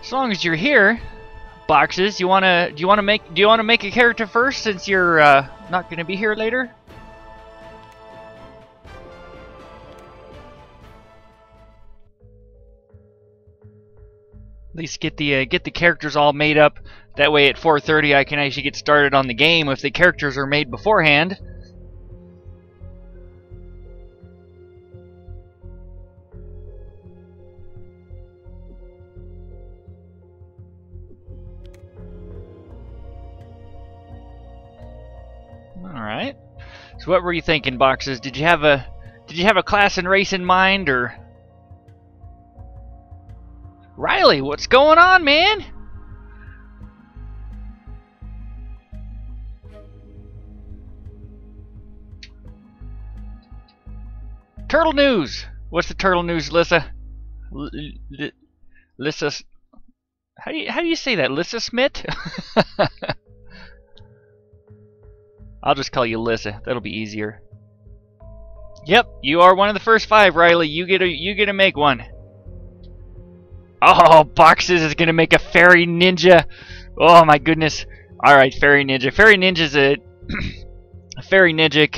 As long as you're here, Boxes, do you wanna make a character first since you're not gonna be here later? At least get the characters all made up. That way, at 4:30, I can actually get started on the game if the characters are made beforehand. All right. So, what were you thinking, Boxes? Did you have a class and race in mind, or? Riley, what's going on, man? Turtle news. What's the turtle news, Lissa? Lissa. How do you say that, Lissa Smith? I'll just call you Lissa. That'll be easier. Yep, you are one of the first 5, Riley. You get to make one. Oh, Boxes is gonna make a fairy ninja. Oh my goodness. All right, fairy ninja. Fairy ninja's a fairy ninja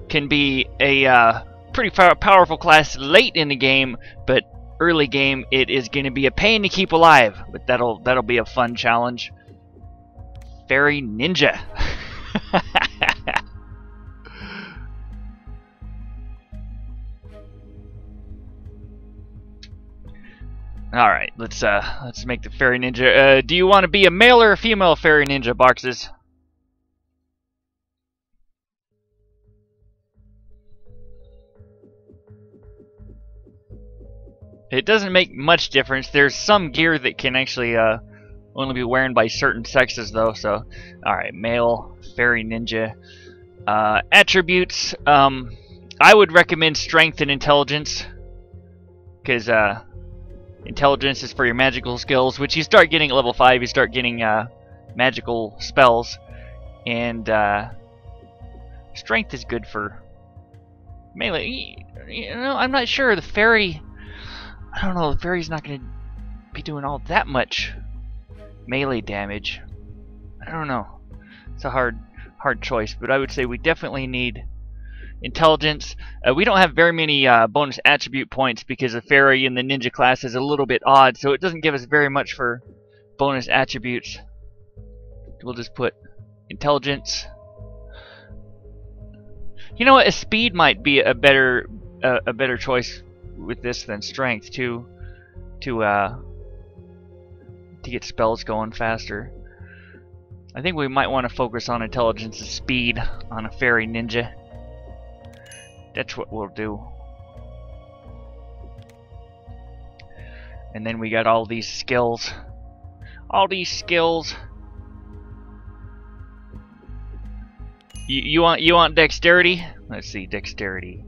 can be a pretty powerful class late in the game, but early game it is gonna be a pain to keep alive. But that'll be a fun challenge. Fairy ninja. All right, let's make the fairy ninja. Do you want to be a male or a female fairy ninja, Boxes? It doesn't make much difference. There's some gear that can actually only be worn by certain sexes, though. So, all right, male fairy ninja. Attributes. I would recommend strength and intelligence, because intelligence is for your magical skills, which you start getting at level 5. You start getting magical spells, and strength is good for melee. You know, I'm not sure. The fairy, I don't know. The fairy's not going to be doing all that much melee damage. I don't know. It's a hard choice, but I would say we definitely need intelligence. We don't have very many bonus attribute points because the fairy in the ninja class is a little bit odd, so it doesn't give us very much for bonus attributes. We'll just put intelligence. You know what? A speed might be a better choice with this than strength too, to get spells going faster. I think we might want to focus on intelligence and speed on a fairy ninja. That's what we'll do. And then we got all these skills. All these skills. You want dexterity? Let's see, dexterity.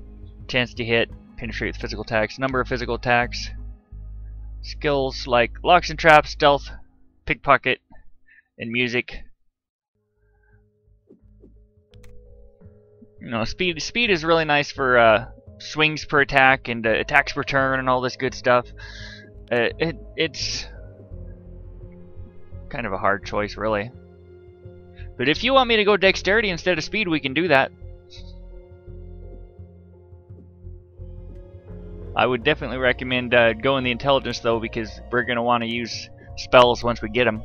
Chance to hit, penetrate with physical attacks, number of physical attacks. Skills like locks and traps, stealth, pickpocket, and music. You know, speed is really nice for swings per attack and attacks per turn and all this good stuff. It's kind of a hard choice, really. But if you want me to go dexterity instead of speed, we can do that. I would definitely recommend going the intelligence, though, because we're going to want to use spells once we get them.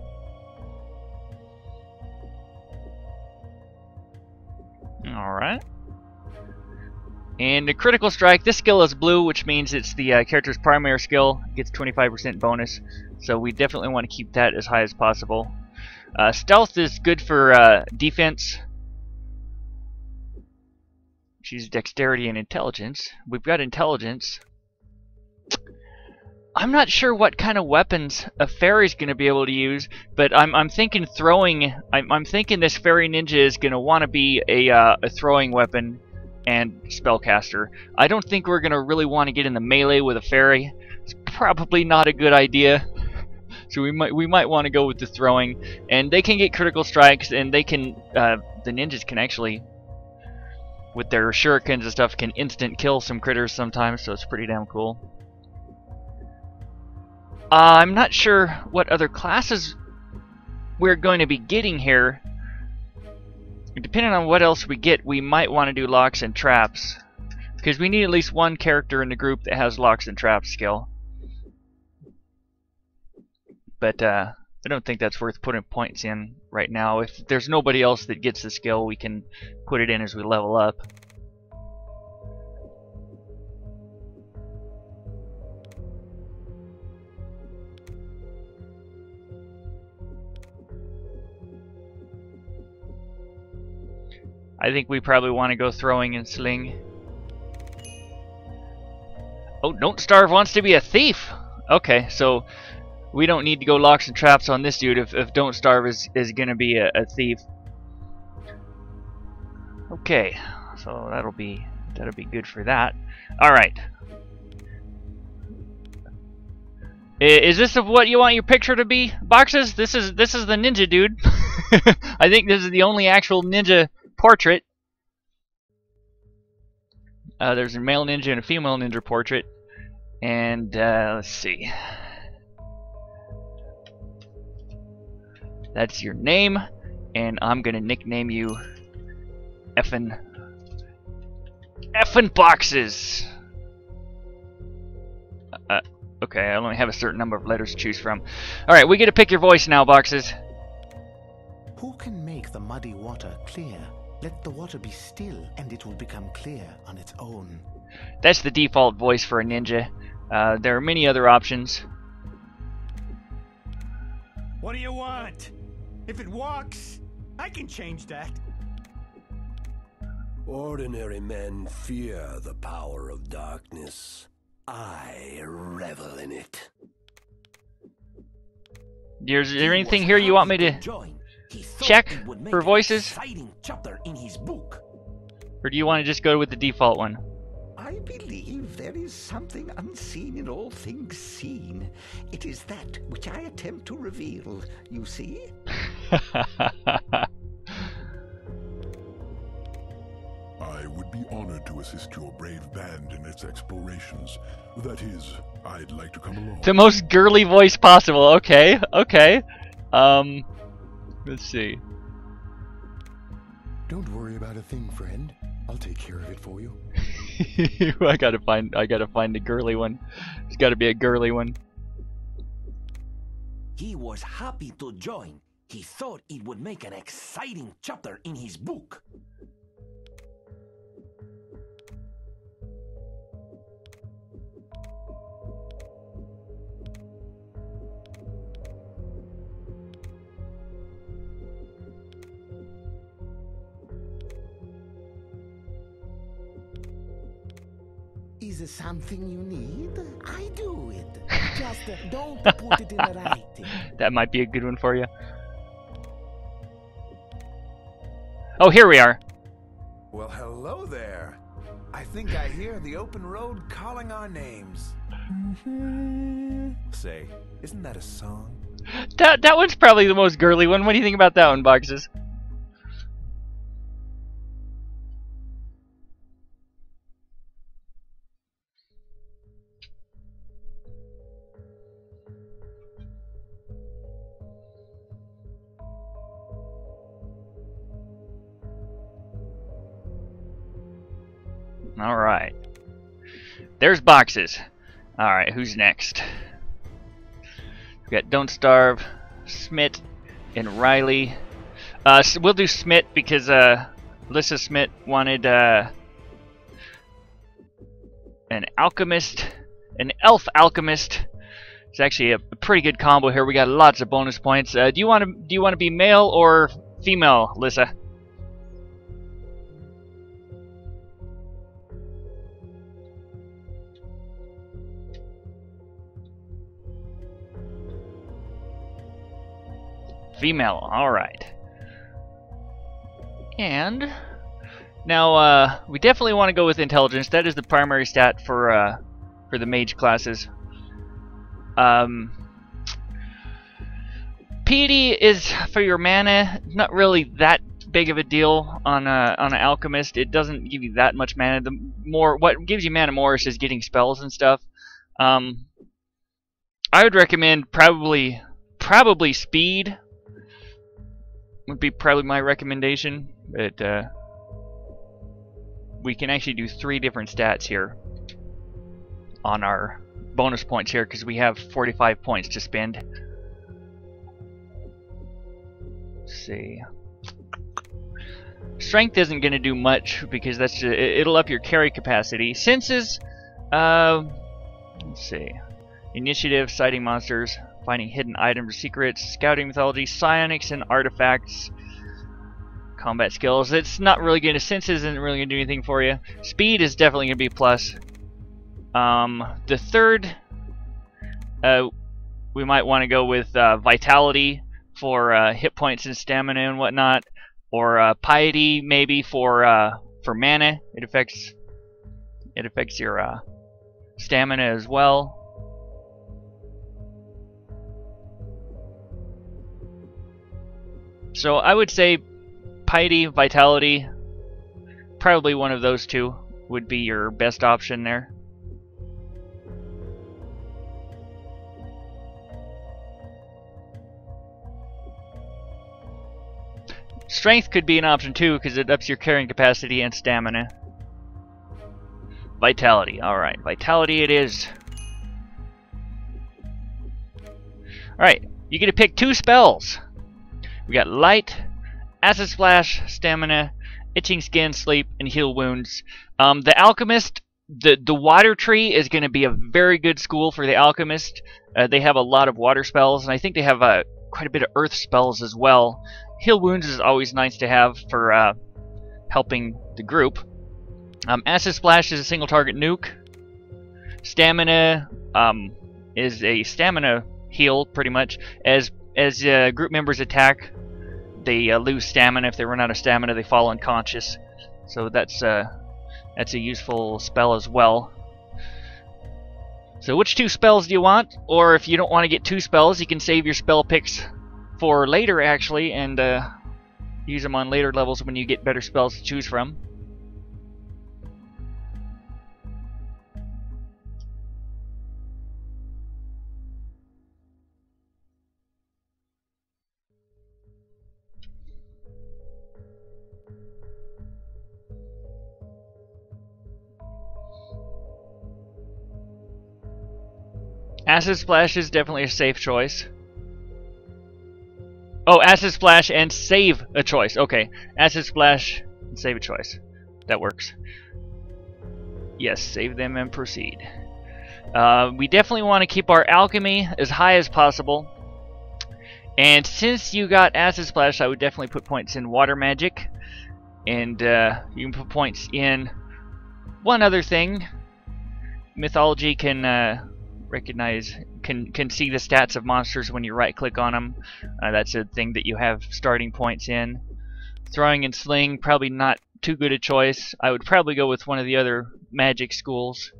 Alright. And the critical strike, this skill is blue, which means it's the character's primary skill. It gets 25% bonus, so we definitely want to keep that as high as possible. Stealth is good for defense. Choose dexterity and intelligence. We've got intelligence. I'm not sure what kind of weapons a fairy's going to be able to use, but I'm thinking throwing. I'm thinking this fairy ninja is going to want to be a throwing weapon and spellcaster. I don't think we're going to really want to get in the melee with a fairy. It's probably not a good idea. So we might want to go with the throwing, and they can get critical strikes, and they can the ninjas can actually, with their shurikens and stuff, can instant kill some critters sometimes. So it's pretty damn cool. I'm not sure what other classes we're going to be getting here. Depending on what else we get, we might want to do locks and traps. Because we need at least one character in the group that has locks and traps skill. But I don't think that's worth putting points in right now. If there's nobody else that gets the skill, we can put it in as we level up. I think we probably want to go throwing and sling. Oh, Don't Starve wants to be a thief! Okay, so we don't need to go locks and traps on this dude if Don't Starve is going to be a thief. Okay, so that'll be good for that. Alright. Is this what you want your picture to be, Boxes? This is the ninja dude. I think this is the only actual ninja portrait. There's a male ninja and a female ninja portrait. And let's see. That's your name, and I'm gonna nickname you Effin Boxes. Okay, I only have a certain number of letters to choose from. Alright, we get to pick your voice now, Boxes. Who can make the muddy water clear? Let the water be still, and it will become clear on its own. That's the default voice for a ninja. There are many other options. What do you want? If it walks, I can change that. Ordinary men fear the power of darkness. I revel in it. Is there anything here you want me to check for voices? Or do you want to just go with the default one? I believe there is something unseen in all things seen. It is that which I attempt to reveal, you see? I would be honored to assist your brave band in its explorations. That is, I'd like to come along. The most girly voice possible. Okay, okay. Let's see. Don't worry about a thing, friend. I'll take care of it for you. I gotta find a girly one. There's gotta be a girly one. He was happy to join. He thought it would make an exciting chapter in his book. Is there something you need? I do it. Just don't put it in writing. That might be a good one for you. Oh, here we are. Well, hello there. I think I hear the open road calling our names. Say, isn't that a song? That one's probably the most girly one. What do you think about that one, Boxes? Alright. There's Boxes. Alright, who's next? We got Don't Starve, Smit, and Riley. We'll do Smit because Alyssa Smit wanted an Alchemist, an Elf Alchemist. It's actually a pretty good combo here. We got lots of bonus points. Do you want to be male or female, Alyssa? Female, alright. And now we definitely want to go with intelligence. That is the primary stat for the mage classes. Piety is for your mana. Not really that big of a deal on an alchemist. It doesn't give you that much mana. What gives you mana more is just getting spells and stuff. I would recommend probably speed would be probably my recommendation, but we can actually do 3 different stats here on our bonus points here because we have 45 points to spend. Let's see. Strength isn't going to do much because that's just, it'll up your carry capacity. Senses, let's see. Initiative, sighting monsters, finding hidden items or secrets, scouting mythology, psionics and artifacts, combat skills. It's not really going to, senses isn't really going to do anything for you. Speed is definitely going to be a plus. The third, we might want to go with vitality for hit points and stamina and whatnot, or piety maybe for mana. It affects your stamina as well. So I would say piety, vitality, probably one of those 2 would be your best option there. Strength could be an option too because it ups your carrying capacity and stamina. Vitality, alright, vitality it is. Alright, you get to pick 2 spells. We got Light, Acid Splash, Stamina, Itching Skin, Sleep, and Heal Wounds. The Alchemist, the Water Tree is going to be a very good school for the Alchemist. They have a lot of water spells, and I think they have quite a bit of earth spells as well. Heal Wounds is always nice to have for helping the group. Acid Splash is a single target nuke. Stamina is a stamina heal, pretty much. As group members attack, they lose stamina. If they run out of stamina, they fall unconscious. So that's a useful spell as well. So which 2 spells do you want? Or if you don't want to get 2 spells, you can save your spell picks for later actually, and use them on later levels when you get better spells to choose from. Acid Splash is definitely a safe choice. Oh, Acid Splash and save a choice. Okay, Acid Splash and save a choice. That works. Yes, save them and proceed. We definitely want to keep our alchemy as high as possible. And since you got Acid Splash, I would definitely put points in Water Magic. And you can put points in one other thing. Mythology can recognize, can see the stats of monsters when you right click on them. That's a thing that you have starting points in. Throwing and Sling, probably not too good a choice. I would probably go with one of the other magic schools.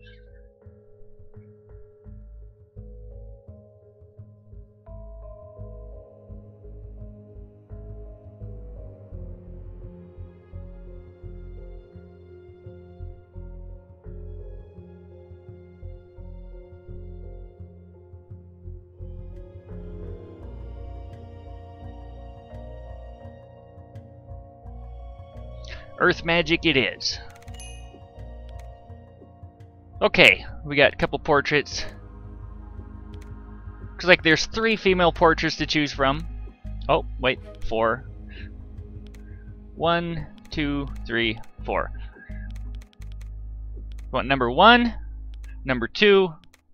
Earth magic it is. Okay, we got a couple portraits. Looks like there's 3 female portraits to choose from. Oh, wait, 4. 1, 2, 3, 4. Want number 1, number 2,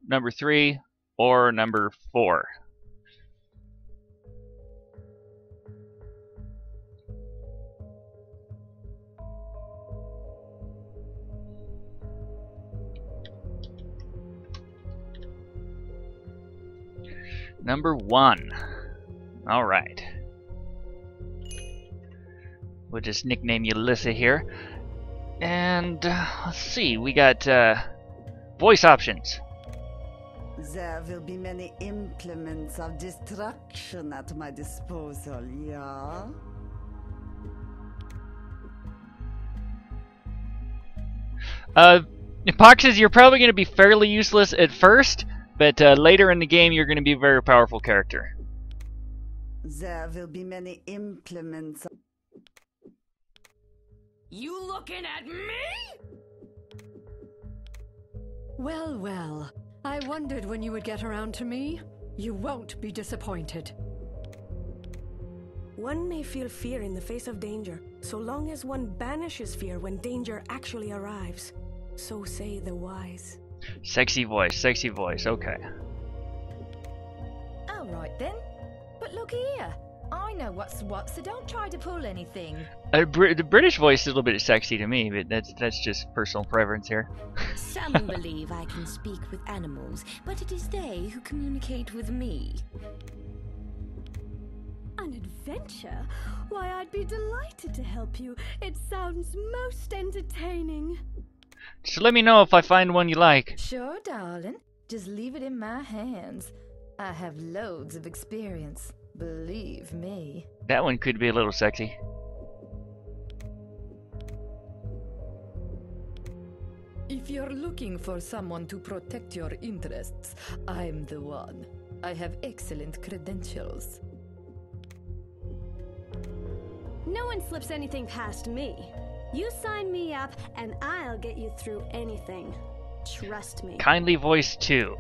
number 3, or number 4? Number 1. Alright. We'll just nickname you Alyssa here. And let's see, we got voice options. There will be many implements of destruction at my disposal, yeah? Epoxes, you're probably going to be fairly useless at first. But later in the game, you're going to be a very powerful character. There will be many implements. You looking at me? Well, well. I wondered when you would get around to me. You won't be disappointed. One may feel fear in the face of danger, so long as one banishes fear when danger actually arrives. So say the wise. Sexy voice, okay. Alright then. But look here. I know what's what, so don't try to pull anything. The British voice is a little bit sexy to me, but that's just personal preference here. Some believe I can speak with animals, but it is they who communicate with me. An adventure? Why, I'd be delighted to help you. It sounds most entertaining. Just let me know if I find one you like. Sure, darling. Just leave it in my hands. I have loads of experience. Believe me. That one could be a little sexy. If you're looking for someone to protect your interests, I'm the one. I have excellent credentials. No one slips anything past me. You sign me up, and I'll get you through anything. Trust me. Kindly voice 2.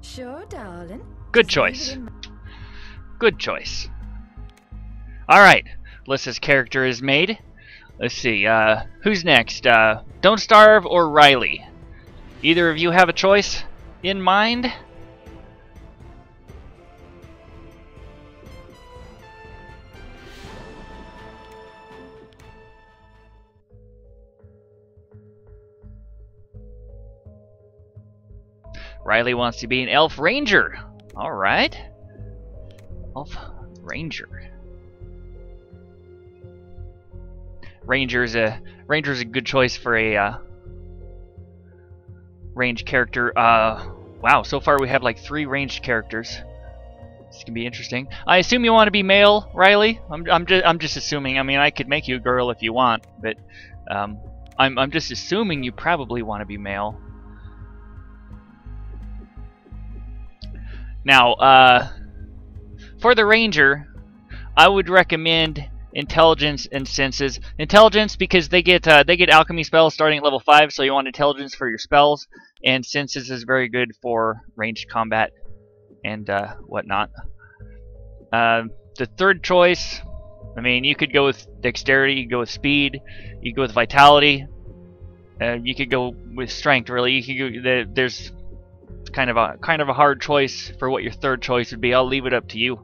Sure, darling. Good choice. Good choice. Alright, Alyssa's character is made. Let's see, who's next? Don't Starve or Riley? Either of you have a choice in mind? Riley wants to be an Elf Ranger. Alright. Elf Ranger. Ranger's a good choice for a ranged character. Wow, so far we have like 3 ranged characters. This can be interesting. I assume you want to be male, Riley? I'm just assuming. I mean, I could make you a girl if you want, but I'm just assuming you probably want to be male. Now, for the Ranger, I would recommend Intelligence and Senses. Intelligence because they get alchemy spells starting at level 5, so you want Intelligence for your spells, and Senses is very good for ranged combat and whatnot. The third choice, I mean, you could go with Dexterity, you could go with Speed, you could go with Vitality, you could go with Strength. Really, you could go, there's kind of a hard choice for what your third choice would be. I'll leave it up to you.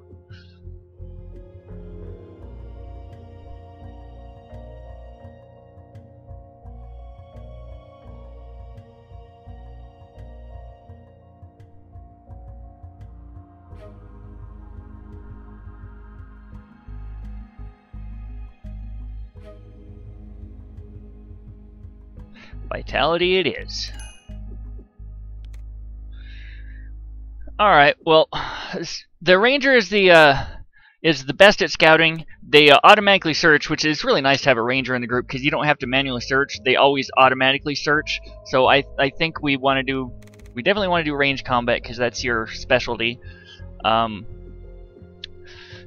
Vitality it is. Alright, well, the Ranger is the best at scouting. They automatically search, which is really nice to have a Ranger in the group because you don't have to manually search. They always automatically search. So I think we definitely want to do ranged combat because that's your specialty.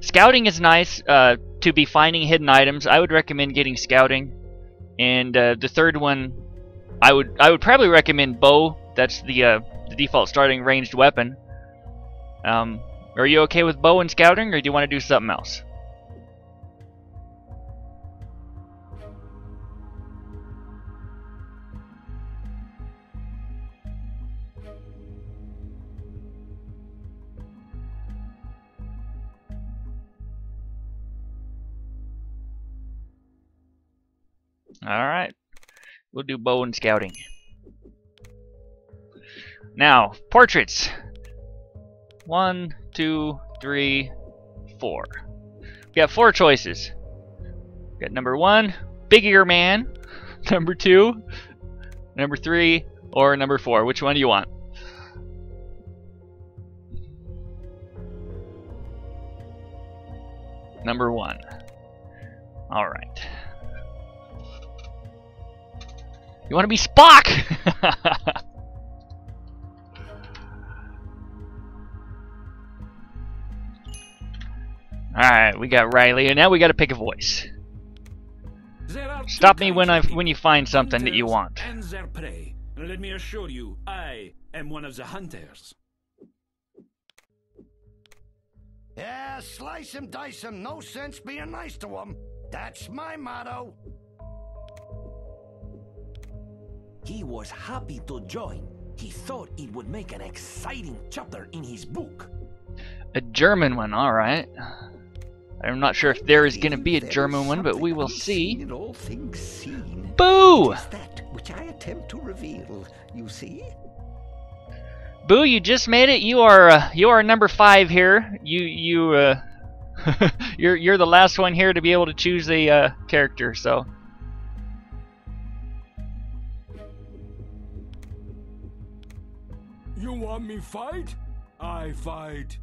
Scouting is nice to be finding hidden items. I would recommend getting scouting. And the third one, I would probably recommend bow. That's the default starting ranged weapon. Are you okay with bow and scouting, or do you want to do something else? Alright, we'll do bow and scouting. Now, portraits. 1, 2, 3, 4. We got 4 choices. We got number 1, big ear man. Number 2, number 3, or number 4. Which one do you want? Number 1. Alright. You want to be Spock! Alright, we got Riley, and now we gotta pick a voice. Stop me when you find something that you want. And their prey. Let me assure you, I am one of the hunters. Yeah, slice him, dice him. No sense being nice to him. That's my motto. He was happy to join. He thought it would make an exciting chapter in his book. A German one, alright. I'm not sure if there is going to be a German one, but we will see. In all things seen. Boo! It is that which I attempt to reveal, you see? Boo, you just made it. You are number 5 here. You're the last one here to be able to choose a character, so. You want me fight? I fight.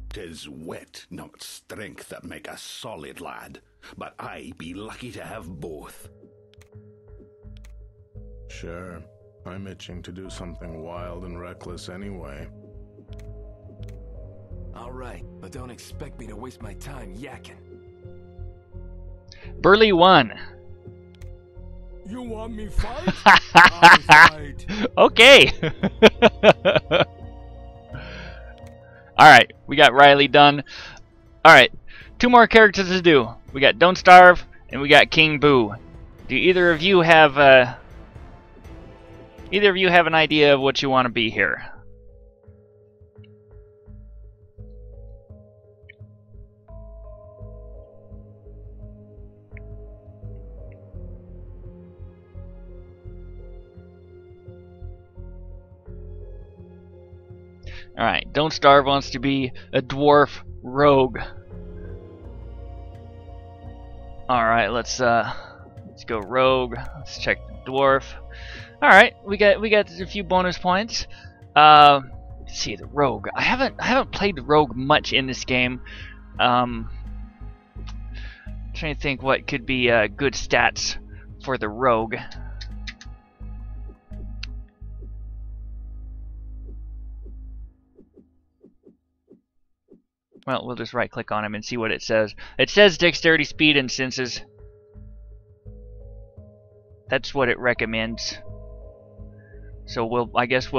'Tis wit, not strength, that make a solid lad. But I be lucky to have both. Sure. I'm itching to do something wild and reckless anyway. Alright, but don't expect me to waste my time yakking. Burley 1. You want me fight? I fight. Okay. Alright, we got Riley done. Alright, 2 more characters to do. We got Don't Starve, and we got King Boo. Do either of you have an idea of what you want to be here? Alright, Don't Starve wants to be a dwarf rogue. Alright, let's go rogue. Let's check the dwarf. Alright, we got a few bonus points. Let's see, the rogue. I haven't played the rogue much in this game. Trying to think what could be good stats for the rogue. Well, we'll just right click on him and see what it says. It says dexterity, speed, and senses. That's what it recommends. So I guess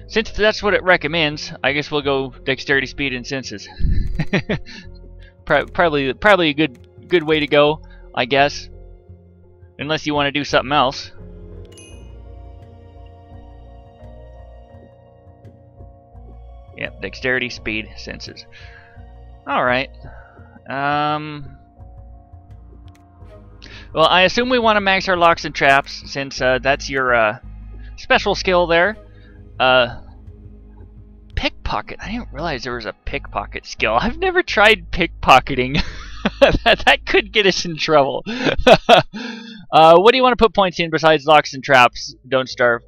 since that's what it recommends, I guess we'll go dexterity, speed, and senses. Probably a good way to go, I guess. Unless you want to do something else. Yep, dexterity, speed, senses. Alright. Well, I assume we want to max our locks and traps, since that's your special skill there. Pickpocket. I didn't realize there was a pickpocket skill. I've never tried pickpocketing. that could get us in trouble. What do you want to put points in besides locks and traps? Don't Starve.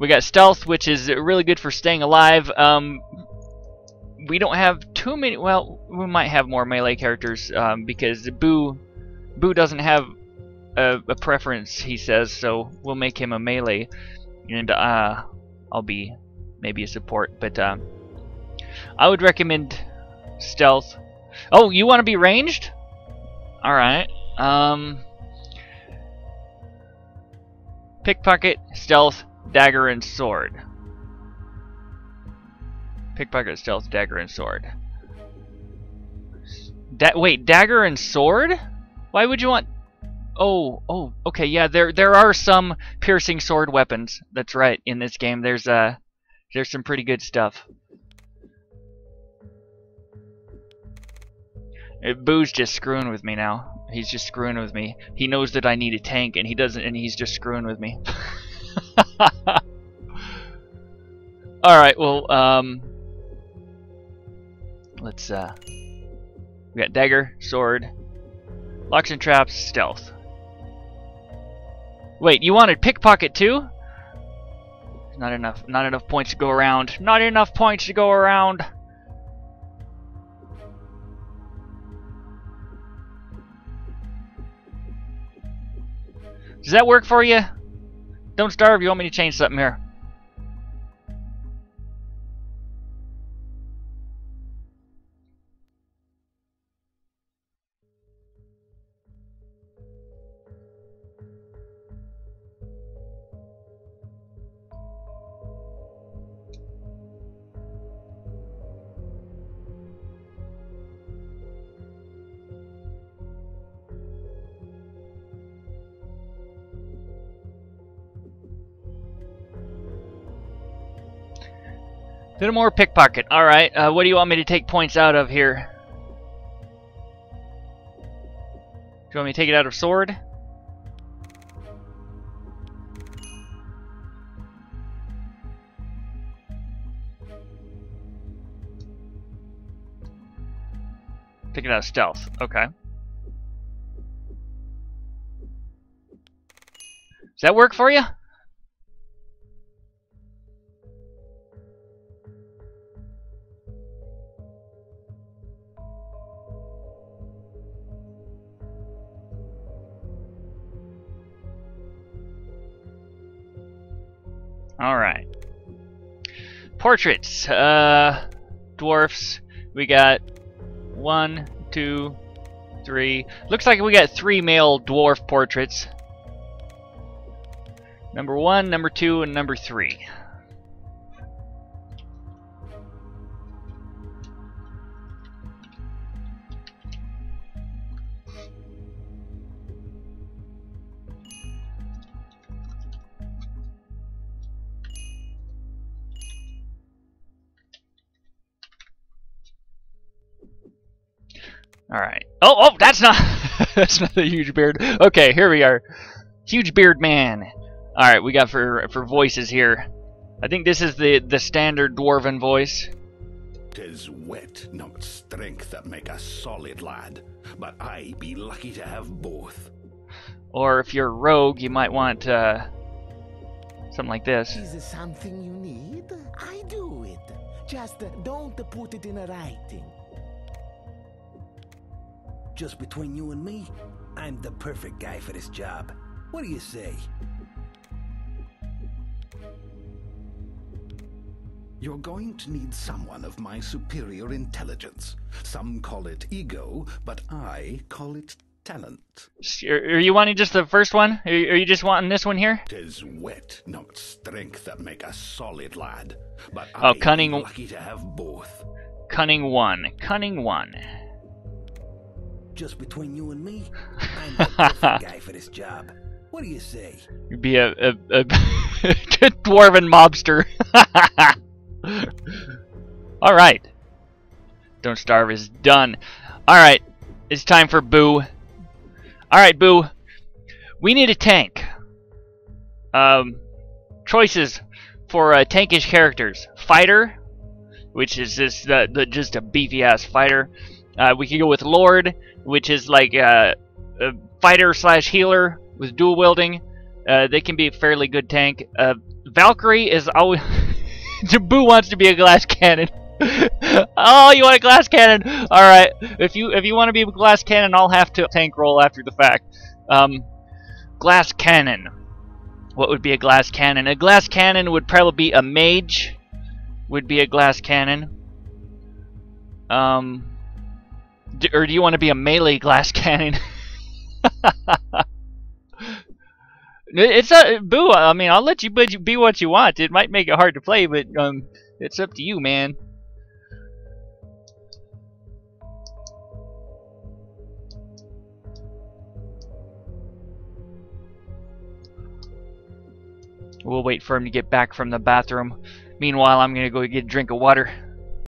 We got stealth, which is really good for staying alive. We don't have too many. Well, we might have more melee characters because Boo doesn't have a preference, he says, so we'll make him a melee, and I'll be maybe a support. But I would recommend stealth. Oh, you want to be ranged? All right. Pickpocket, stealth, dagger, and sword. Pickpocket, stealth, dagger, and sword. Wait, dagger and sword? Why would you want? Oh, okay, yeah. There are some piercing sword weapons. That's right. In this game, there's some pretty good stuff. Boo's just screwing with me now. He's just screwing with me. He knows that I need a tank, and he doesn't, and he's just screwing with me. All right. Well, let's we got dagger, sword, locks and traps, stealth. Wait, you wanted pickpocket too? Not enough points to go around. Not enough points to go around. Does that work for you? Don't Starve. You want me to change something here? Little more pickpocket. Alright, what do you want me to take points out of here? Do you want me to take it out of sword? Take it out of stealth. Okay. Does that work for you? Alright. Portraits. Dwarfs. We got 1, 2, 3. Looks like we got 3 male dwarf portraits. Number 1, number 2, and number 3. Alright. Oh, that's not that's not the huge beard. Okay, here we are. Huge beard man. Alright, we got for voices here. I think this is the standard dwarven voice. 'Tis wit, not strength, that make a solid lad. But I be lucky to have both. Or if you're a rogue, you might want something like this. Is it something you need? I do it. Just don't put it in writing. Just between you and me, I'm the perfect guy for this job. What do you say? You're going to need someone of my superior intelligence. Some call it ego, but I call it talent. Are you wanting just the first one? Are you just wanting this one here? 'Tis wit, not strength, that make a solid lad. But Oh, I cunning. be lucky to have both. Cunning 1. Cunning 1. Just between you and me, I'm the perfect guy for this job. What do you say? You'd be a dwarven mobster. Alright. Don't Starve is done. Alright. It's time for Boo. Alright, Boo. We need a tank. Choices for tankish characters. Fighter, which is just a beefy ass fighter. We could go with Lord, which is like a fighter slash healer with dual wielding. They can be a fairly good tank. Valkyrie is always. Boo wants to be a glass cannon. Oh, you want a glass cannon? All right. If you want to be a glass cannon, I'll have to tank roll after the fact. Glass cannon. What would be a glass cannon? A glass cannon would probably be a mage. Would be a glass cannon. Or do you want to be a melee glass cannon? It's Boo. I mean, I'll let you be what you want. It might make it hard to play, but it's up to you, man. We'll wait for him to get back from the bathroom. Meanwhile, I'm gonna go get a drink of water.